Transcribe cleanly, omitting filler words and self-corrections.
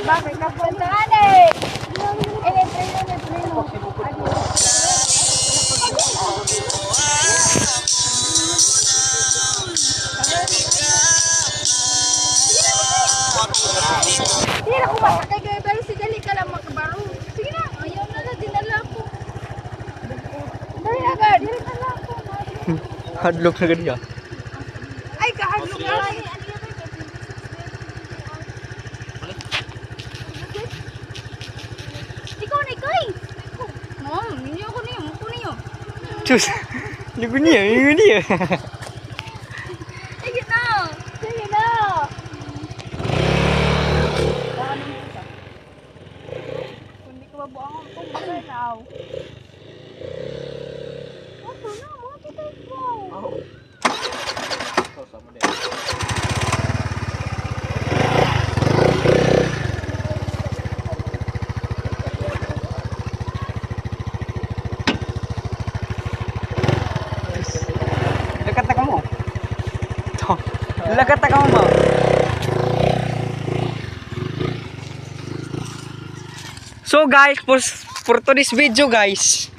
Bakit ka puntaan eh? Hindi na ko masakay kayo pero sigali ka lang makabaro. Sige na, ayaw na na, dinala ko. Dali agad. Hadlock na ganyan. Ay, kahadlok na. Ikaw na, ikaw eh. Mom, hindi ako niyo, muko niyo. Cus. Ligo niya, ligo niya. Sige na. Sige na. Hindi ka mabuang kung maganaw. Ano na, mga kita ikaw. Lakat na ka mo. Lakat na ka mo. So guys, for today's video guys,